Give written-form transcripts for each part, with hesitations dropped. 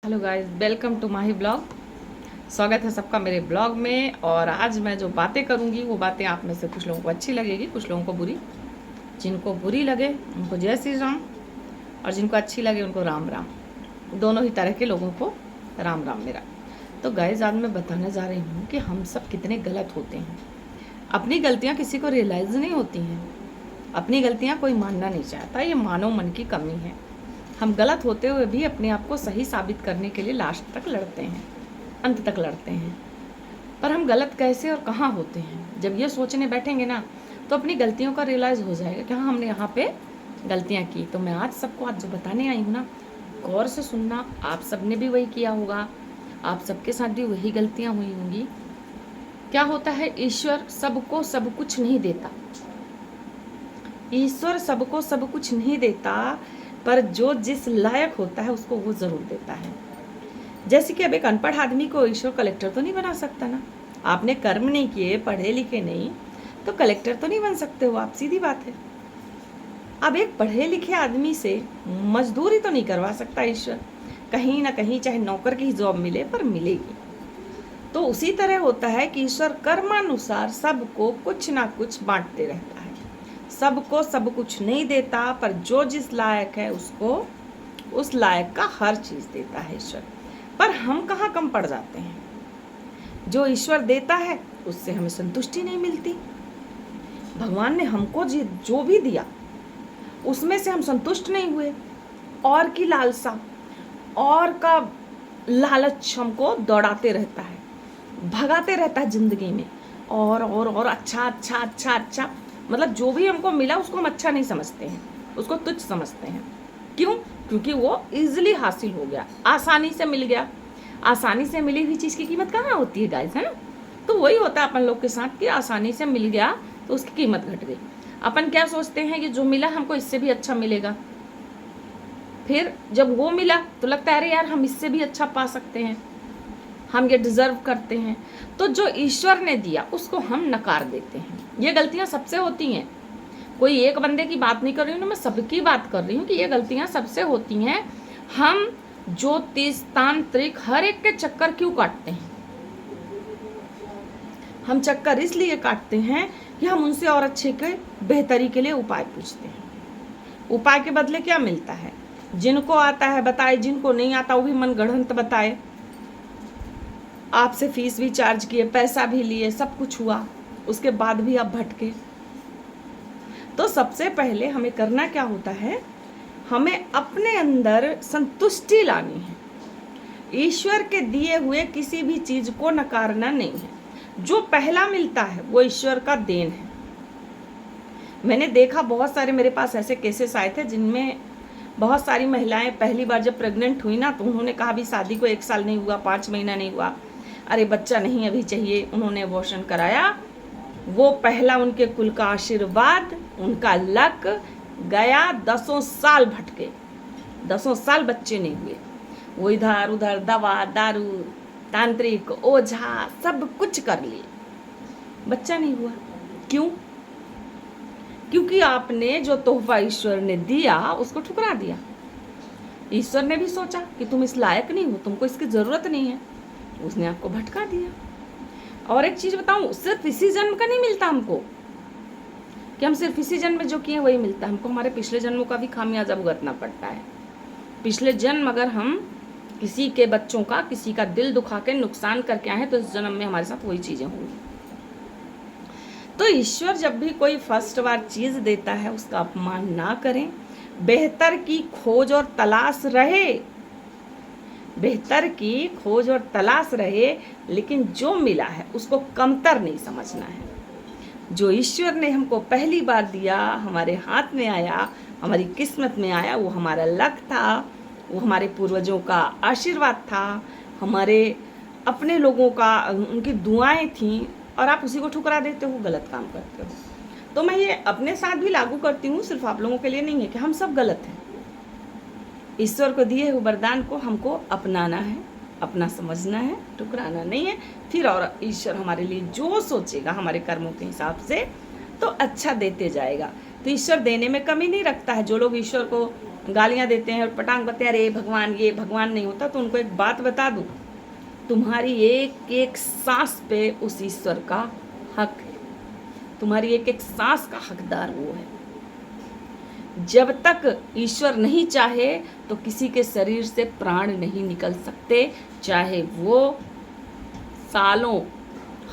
Hello guys, welcome to Mahi blog. स्वागत है सबका मेरे ब्लॉग में। और आज मैं जो बातें करूंगी वो बातें आप में से कुछ लोगों को अच्छी लगेगी, कुछ लोगों को बुरी। जिनको बुरी लगे उनको जय श्री राम, और जिनको अच्छी लगे उनको राम राम। दोनों ही तरह के लोगों को राम राम मेरा। तो गाइस, आज मैं बताने जा रही हूँ कि हम सब कितने गलत होते हैं। अपनी गलतियाँ किसी को रियलाइज़ नहीं होती हैं। अपनी गलतियाँ कोई मानना नहीं चाहता। ये मानव मन की कमी है। हम गलत होते हुए भी अपने आप को सही साबित करने के लिए लास्ट तक लड़ते हैं, अंत तक लड़ते हैं। पर हम गलत कैसे और कहाँ होते हैं, जब ये सोचने बैठेंगे ना तो अपनी गलतियों का रियलाइज़ हो जाएगा कि हाँ, हमने यहाँ पे गलतियाँ की। तो मैं आज सबको आज जो बताने आई हूँ ना, गौर से सुनना। आप सब ने भी वही किया होगा, आप सबके साथ भी वही गलतियाँ हुई होंगी। क्या होता है, ईश्वर सबको सब कुछ नहीं देता। ईश्वर सबको सब कुछ नहीं देता, पर जो जिस लायक होता है उसको वो ज़रूर देता है। जैसे कि अब एक अनपढ़ आदमी को ईश्वर कलेक्टर तो नहीं बना सकता ना। आपने कर्म नहीं किए, पढ़े लिखे नहीं, तो कलेक्टर तो नहीं बन सकते हो आप, सीधी बात है। अब एक पढ़े लिखे आदमी से मजदूरी तो नहीं करवा सकता ईश्वर। कहीं ना कहीं चाहे नौकर की जॉब मिले, पर मिलेगी। तो उसी तरह होता है कि ईश्वर कर्मानुसार सबको कुछ ना कुछ बांटते रहता है। सबको सब कुछ नहीं देता, पर जो जिस लायक है उसको उस लायक का हर चीज देता है ईश्वर। पर हम कहाँ कम पड़ जाते हैं। जो ईश्वर देता है उससे हमें संतुष्टि नहीं मिलती। भगवान ने हमको जो भी दिया उसमें से हम संतुष्ट नहीं हुए। और की लालसा, और का लालच हमको दौड़ाते रहता है, भगाते रहता है जिंदगी में। और अच्छा अच्छा अच्छा अच्छा, मतलब जो भी हमको मिला उसको हम अच्छा नहीं समझते हैं, उसको तुच्छ समझते हैं। क्यों? क्योंकि वो इजीली हासिल हो गया, आसानी से मिल गया। आसानी से मिली हुई चीज़ की कीमत कहाँ होती है गाइस, है ना? तो वही होता है अपन लोग के साथ कि आसानी से मिल गया तो उसकी कीमत घट गई। अपन क्या सोचते हैं कि जो मिला हमको इससे भी अच्छा मिलेगा। फिर जब वो मिला तो लगता है अरे यार, हम इससे भी अच्छा पा सकते हैं, हम ये डिजर्व करते हैं। तो जो ईश्वर ने दिया उसको हम नकार देते हैं। ये गलतियां सबसे होती हैं। कोई एक बंदे की बात नहीं कर रही हूँ ना, मैं सबकी बात कर रही हूँ कि ये गलतियां सबसे होती हैं। हम ज्योतिष तांत्रिक हर एक के चक्कर क्यों काटते हैं? हम चक्कर इसलिए काटते हैं कि हम उनसे और अच्छे के बेहतरी के लिए उपाय पूछते हैं। उपाय के बदले क्या मिलता है? जिनको आता है बताए, जिनको नहीं आता वो भी मनगढ़ंत बताए। आपसे फीस भी चार्ज किए, पैसा भी लिए, सब कुछ हुआ, उसके बाद भी आप भटके। तो सबसे पहले हमें करना क्या होता है, हमें अपने अंदर संतुष्टि लानी है। ईश्वर के दिए हुए किसी भी चीज को नकारना नहीं है। जो पहला मिलता है वो ईश्वर का देन है। मैंने देखा बहुत सारे, मेरे पास ऐसे केसेस आए थे जिनमें बहुत सारी महिलाएं पहली बार जब प्रेग्नेंट हुई ना, तो उन्होंने कहा भी शादी को 1 साल नहीं हुआ, 5 महीना नहीं हुआ, अरे बच्चा नहीं अभी चाहिए। उन्होंने अबॉर्शन कराया। वो पहला उनके कुल का आशीर्वाद, उनका लक गया। 10 साल भटके, 10 साल बच्चे नहीं हुए। वो इधर उधर दवा दारू तांत्रिक ओझा सब कुछ कर लिए, बच्चा नहीं हुआ। क्यों? क्योंकि आपने जो तोहफा ईश्वर ने दिया उसको ठुकरा दिया। ईश्वर ने भी सोचा कि तुम इस लायक नहीं हो, तुमको इसकी जरूरत नहीं है, उसने आपको भटका दिया। और एक चीज बताऊं, सिर्फ इसी जन्म का नहीं मिलता हमको कि हम सिर्फ इसी जन्म में जो किए वही मिलता है हमको। हमारे पिछले जन्मों का भी खामियाजा भुगतना पड़ता है। पिछले जन्म अगर हम किसी के बच्चों का, किसी का दिल दुखा के नुकसान करके आए हैं, तो इस जन्म में हमारे साथ वही चीजें होंगी। तो ईश्वर जब भी कोई फर्स्ट बार चीज देता है उसका अपमान ना करें। बेहतर की खोज और तलाश रहे, बेहतर की खोज और तलाश रहे, लेकिन जो मिला है उसको कमतर नहीं समझना है। जो ईश्वर ने हमको पहली बार दिया, हमारे हाथ में आया, हमारी किस्मत में आया, वो हमारा लक था, वो हमारे पूर्वजों का आशीर्वाद था, हमारे अपने लोगों का, उनकी दुआएं थीं, और आप उसी को ठुकरा देते हो, गलत काम करते हो। तो मैं ये अपने साथ भी लागू करती हूँ, सिर्फ आप लोगों के लिए नहीं है, कि हम सब गलत हैं। ईश्वर को दिए हुए वरदान को हमको अपनाना है, अपना समझना है, ठुकराना नहीं है। फिर और ईश्वर हमारे लिए जो सोचेगा हमारे कर्मों के हिसाब से तो अच्छा देते जाएगा। तो ईश्वर देने में कमी नहीं रखता है। जो लोग ईश्वर को गालियां देते हैं और पटांग बताते हैं अरे भगवान, ये भगवान नहीं होता, तो उनको एक बात बता दूं, तुम्हारी एक एक सांस पे उस ईश्वर का हक है, तुम्हारी एक एक सांस का हकदार वो है। जब तक ईश्वर नहीं चाहे तो किसी के शरीर से प्राण नहीं निकल सकते, चाहे वो सालों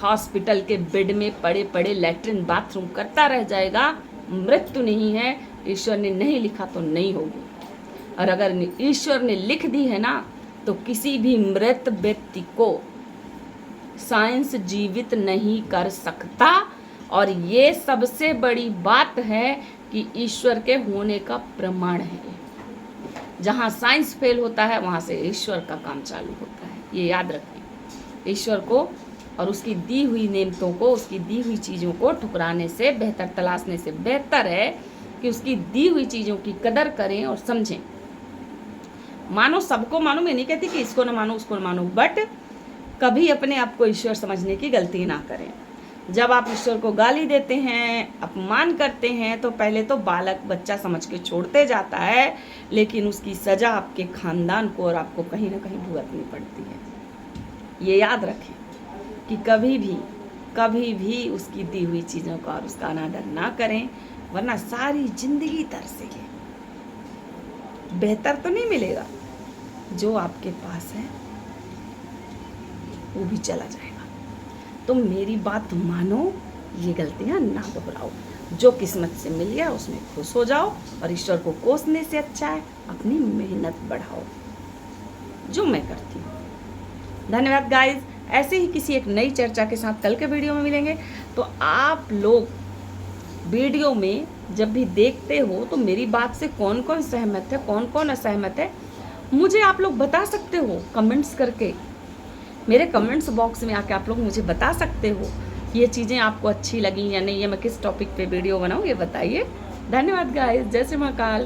हॉस्पिटल के बेड में पड़े पड़े लैट्रिन बाथरूम करता रह जाएगा, मृत्यु नहीं है, ईश्वर ने नहीं लिखा तो नहीं होगी। और अगर ईश्वर ने लिख दी है ना, तो किसी भी मृत व्यक्ति को साइंस जीवित नहीं कर सकता। और ये सबसे बड़ी बात है कि ईश्वर के होने का प्रमाण है। जहाँ साइंस फेल होता है वहाँ से ईश्वर का काम चालू होता है, ये याद रखें। ईश्वर को और उसकी दी हुई नेमतों को, उसकी दी हुई चीज़ों को ठुकराने से बेहतर, तलाशने से बेहतर है कि उसकी दी हुई चीज़ों की कदर करें और समझें। मानो, सबको मानो, मैं नहीं कहती कि इसको ना मानो उसको ना मानो, बट कभी अपने आप को ईश्वर समझने की गलती ना करें। जब आप ईश्वर को गाली देते हैं, अपमान करते हैं, तो पहले तो बालक बच्चा समझ के छोड़ते जाता है, लेकिन उसकी सज़ा आपके खानदान को और आपको कहीं ना कहीं भुगतनी पड़ती है। ये याद रखें कि कभी भी उसकी दी हुई चीज़ों का और उसका अनादर ना करें, वरना सारी जिंदगी तरसेगी। बेहतर तो नहीं मिलेगा, जो आपके पास है वो भी चला जाएगा। तो मेरी बात मानो, ये गलतियां ना दोहराओ। जो किस्मत से मिल गया उसमें खुश हो जाओ, और ईश्वर को कोसने से अच्छा है अपनी मेहनत बढ़ाओ, जो मैं करती हूँ। धन्यवाद गाइज। ऐसे ही किसी एक नई चर्चा के साथ कल के वीडियो में मिलेंगे। तो आप लोग वीडियो में जब भी देखते हो तो मेरी बात से कौन कौन सहमत है, कौन कौन असहमत है, मुझे आप लोग बता सकते हो कमेंट्स करके। मेरे कमेंट्स बॉक्स में आके आप लोग मुझे बता सकते हो ये चीज़ें आपको अच्छी लगी या नहीं, या मैं किस टॉपिक पे वीडियो बनाऊँ, ये बताइए। धन्यवाद गाइस। जय श्री महाकाल।